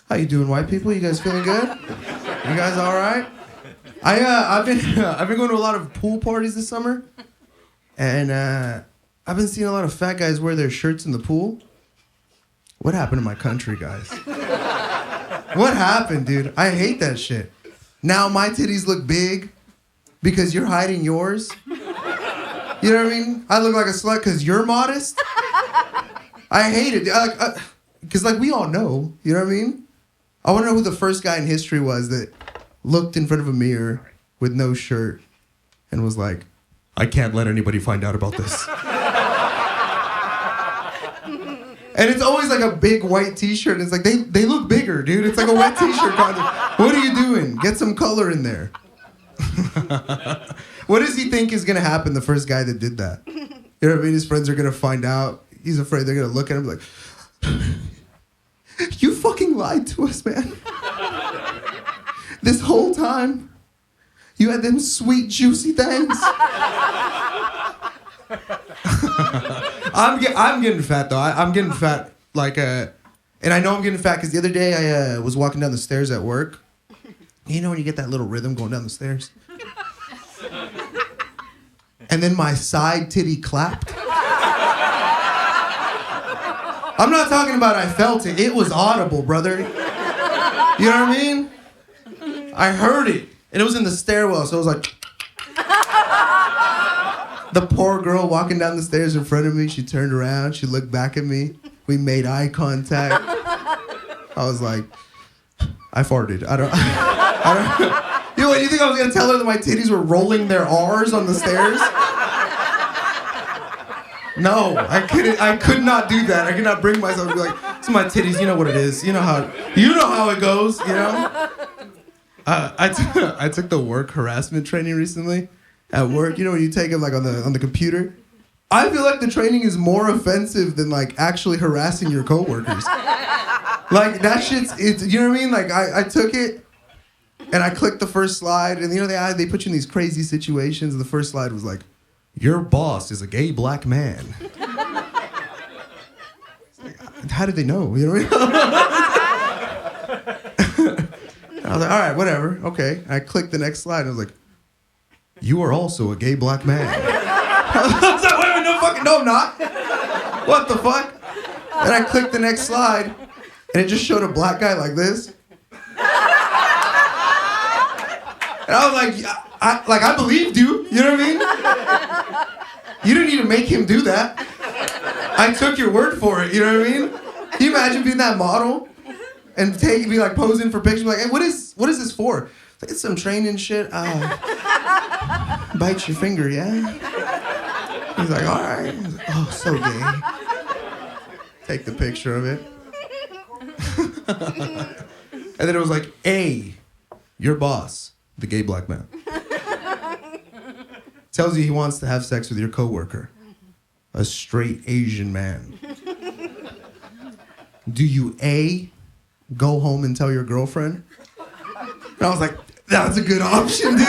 How you doing, white people? You guys feeling good? You guys all right? I've been going to a lot of pool parties this summer, and I've been seeing a lot of fat guys wear their shirts in the pool. What happened to my country, guys? What happened, dude? I hate that shit. Now my titties look big because you're hiding yours. You know what I mean? I look like a slut because you're modest. I hate it. Because, we all know. You know what I mean? I want to know who the first guy in history was that looked in front of a mirror with no shirt and was like, I can't let anybody find out about this. And it's always like a big white t-shirt. It's like, they look bigger, dude. It's like a wet t-shirt contest. What are you doing? Get some color in there. What does he think is going to happen, the first guy that did that? You know what I mean? His friends are going to find out. He's afraid they're going to look at him like, you fucking lied to us, man. This whole time, you had them sweet, juicy things. I'm getting fat, though. I'm getting fat, and I know I'm getting fat because the other day I was walking down the stairs at work. You know when you get that little rhythm going down the stairs? And then my side titty clapped. I'm not talking about I felt it. It was audible, brother. You know what I mean? I heard it. And it was in the stairwell, so it was like... The poor girl walking down the stairs in front of me, she turned around, she looked back at me. We made eye contact. I was like, I farted. I don't... You know what, you think I was going to tell her that my titties were rolling their R's on the stairs? No, I could not do that. I could not bring myself to be like, it's my titties, you know what it is. You know how it goes, you know? I took the work harassment training recently at work. You know when you take it like on the computer? I feel like the training is more offensive than like actually harassing your coworkers. Like that it's you know what I mean? Like I took it and I clicked the first slide and you know they put you in these crazy situations and the first slide was like, your boss is a gay black man. How did they know? You know what I mean? I was like, all right, whatever. Okay. I clicked the next slide and I was like, you are also a gay black man. I was like, wait, no, I'm not. What the fuck? And I clicked the next slide and it just showed a black guy like this. And I was like, I believed you. You know what I mean? You didn't need to make him do that. I took your word for it. You know what I mean? Can you imagine being that model and be like posing for pictures? Like, hey, what is this for? Like, it's some training shit. Bite your finger, yeah? He's like, all right. He's like, oh, so gay. Take the picture of it. And then it was like, A, your boss, the gay black man, tells you he wants to have sex with your coworker, a straight Asian man. Do you A, go home and tell your girlfriend? And I was like, that's a good option, dude.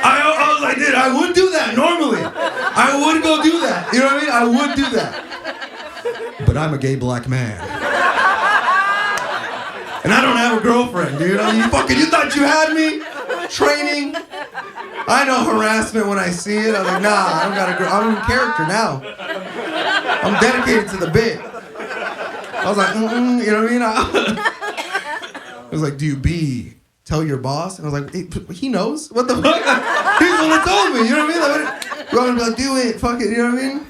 I was like, dude, I would do that normally. I would go do that. You know what I mean? I would do that. But I'm a gay black man. And I don't have a girlfriend, dude. You thought you had me? Training? I know harassment when I see it. I'm like, nah, I don't got a girl. I'm in character now. I'm dedicated to the bit. I was like, you know what I mean? I was like, do you B, tell your boss? And I was like, he knows? What the fuck? He's the one that told me, you know what I mean? Like, we're gonna be like, do it, fuck it, you know what I mean?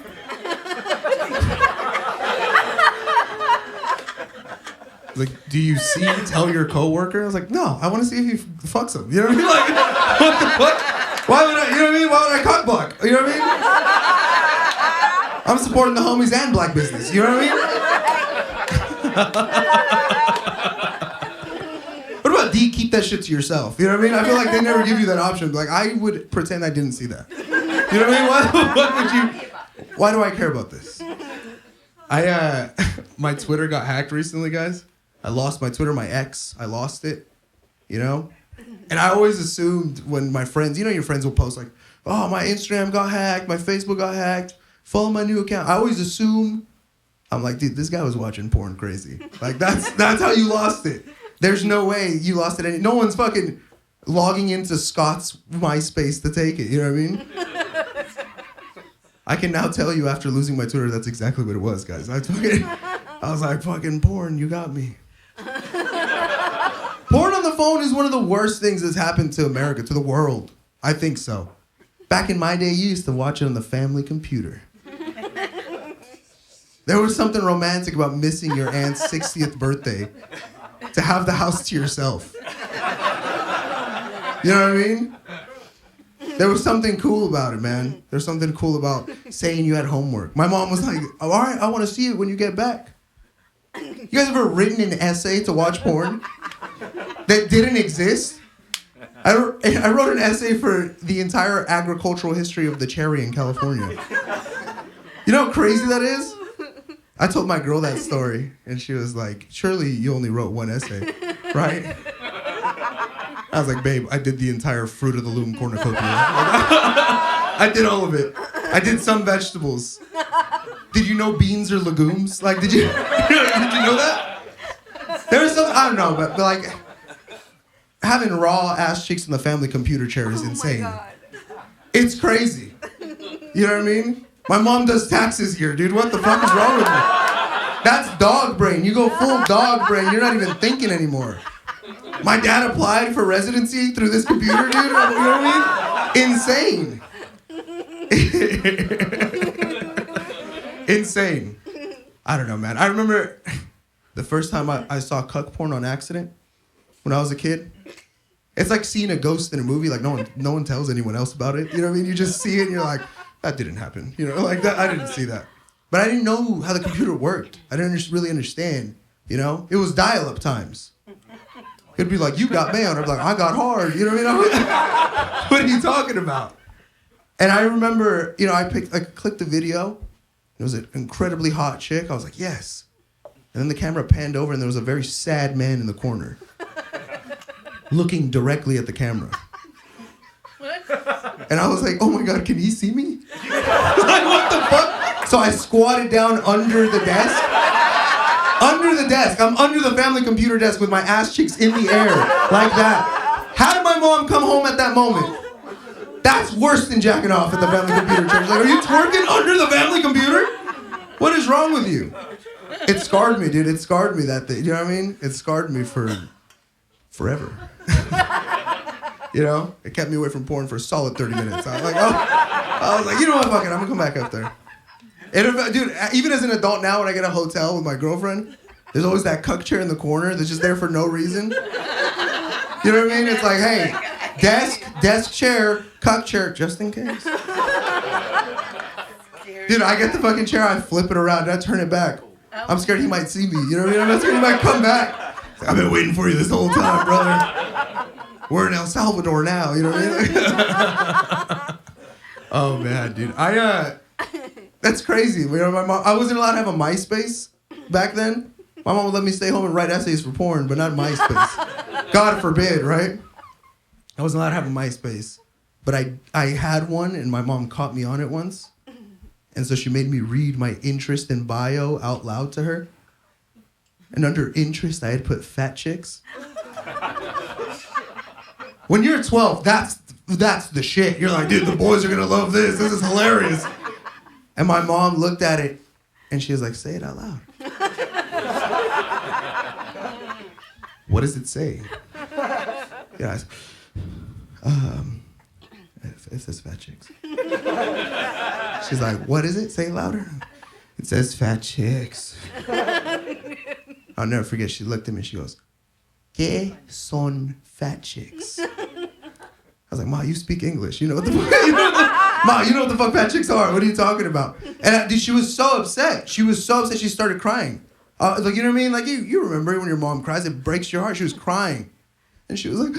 Like, do you see, tell your coworker? I was like, no, I want to see if he fucks him. You know what I mean? Like, what the fuck? Why would I, you know what I mean? Why would I cock block? You know what I mean? I'm supporting the homies and black business. You know what I mean? What about D, keep that shit to yourself? You know what I mean? I feel like they never give you that option. Like, I would pretend I didn't see that. You know what I mean? Why do I care about this? My Twitter got hacked recently, guys. I lost my Twitter, my ex. I lost it, you know? And I always assumed when my friends, you know your friends will post like, oh, my Instagram got hacked, my Facebook got hacked, follow my new account. I always assume I'm like, dude, this guy was watching porn crazy. Like, that's how you lost it. There's no way you lost it. No one's fucking logging into Scott's MySpace to take it. You know what I mean? I can now tell you after losing my Twitter, that's exactly what it was, guys. I was like, fucking porn, you got me. Porn on the phone is one of the worst things that's happened to America, to the world. I think so. Back in my day, you used to watch it on the family computer. There was something romantic about missing your aunt's 60th birthday to have the house to yourself. You know what I mean? There was something cool about it, man. There's something cool about saying you had homework. My mom was like, all right, I want to see it when you get back. You guys ever written an essay to watch porn that didn't exist? I wrote an essay for the entire agricultural history of the cherry in California. You know how crazy that is? I told my girl that story, and she was like, surely you only wrote one essay, right? I was like, babe, I did the entire Fruit of the Loom cornucopia. I did all of it. I did some vegetables. Did you know beans are legumes? Like, did you know that? There was some, I don't know, but like, having raw ass cheeks on the family computer chair is insane. It's crazy. You know what I mean? My mom does taxes here, dude. What the fuck is wrong with me? That's dog brain. You go full dog brain. You're not even thinking anymore. My dad applied for residency through this computer, dude. You know what I mean? Insane. Insane. I don't know, man. I remember the first time I saw cuck porn on accident when I was a kid. It's like seeing a ghost in a movie. Like no one tells anyone else about it. You know what I mean? You just see it and you're like, that didn't happen. You know, like that. I didn't see that. But I didn't know how the computer worked. I didn't really understand. You know, it was dial-up times. It'd be like, you got mail. And I'd be like, I got hard. You know what I mean? What are you talking about? And I remember, you know, I clicked the video. It was an incredibly hot chick. I was like, yes. And then the camera panned over and there was a very sad man in the corner. Looking directly at the camera. And I was like, oh my God, can he see me? Like, what the fuck? So I squatted down under the desk. Under the desk. I'm under the family computer desk with my ass cheeks in the air. Like that. How did my mom come home at that moment? That's worse than jacking off at the family computer chair. She's like, are you twerking under the family computer? What is wrong with you? It scarred me, dude. It scarred me, that thing. You know what I mean? It scarred me for forever. You know? It kept me away from porn for a solid 30 minutes. I was like, you know what? Fuck it. I'm gonna come back up there. And, dude, even as an adult now, when I get a hotel with my girlfriend, there's always that cuck chair in the corner that's just there for no reason. You know what I mean? It's like, hey, desk chair, cuck chair, just in case. Dude, I get the fucking chair, I flip it around, and I turn it back. I'm scared he might see me. You know what I mean? I'm scared he might come back. I've been waiting for you this whole time, brother. We're in El Salvador now. You know what I mean? Oh man, dude. That's crazy. You know, my mom. I wasn't allowed to have a MySpace back then. My mom would let me stay home and write essays for porn, but not MySpace. God forbid, right? I wasn't allowed to have a MySpace, but I had one, and my mom caught me on it once, and so she made me read my interest in bio out loud to her. And under interest, I had put fat chicks. When you're 12, that's the shit. You're like, dude, the boys are gonna love this. This is hilarious. And my mom looked at it, and she was like, say it out loud. What does it say? Yeah, it says fat chicks. She's like, what is it? Say it louder. It says fat chicks. I'll never forget, she looked at me and she goes, ¿Qué son fat chicks? I was like, Ma, you speak English. You know what the fuck? Ma, you know what the fuck fat chicks are. What are you talking about? And dude, she was so upset. She was so upset she started crying. Like, you know what I mean? Like, you remember when your mom cries, it breaks your heart. She was crying. And she was like,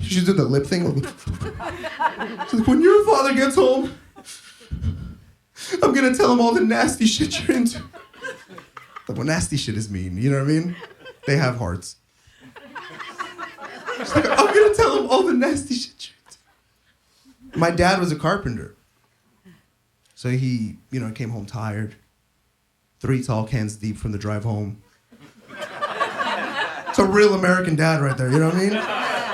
she did the lip thing. She's like, when your father gets home, I'm going to tell him all the nasty shit you're into. Like, well, nasty shit is mean. You know what I mean? They have hearts. She's like, I'm going to tell him all the nasty shit you're into. My dad was a carpenter. So he, came home tired. 3 tall cans deep from the drive home. It's a real American dad right there, you know what I mean?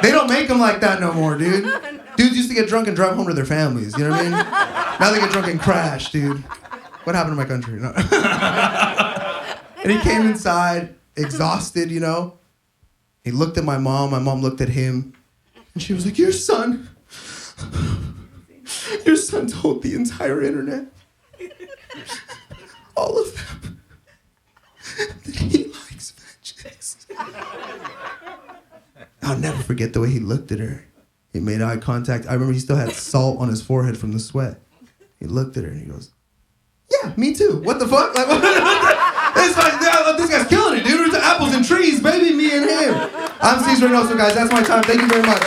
They don't make them like that no more, dude. Dudes used to get drunk and drive home to their families, you know what I mean? Now they get drunk and crash, dude. What happened to my country? No. And he came inside, exhausted, He looked at my mom looked at him, and she was like, your son told the entire internet, all of them, that he likes vengeance. I'll never forget the way he looked at her. He made eye contact. I remember he still had salt on his forehead from the sweat. He looked at her and he goes, yeah, me too. What the fuck? Like, this guy's killing it, dude. It's apples and trees, baby, me and him. I'm Ceez Reynozo, guys. That's my time. Thank you very much.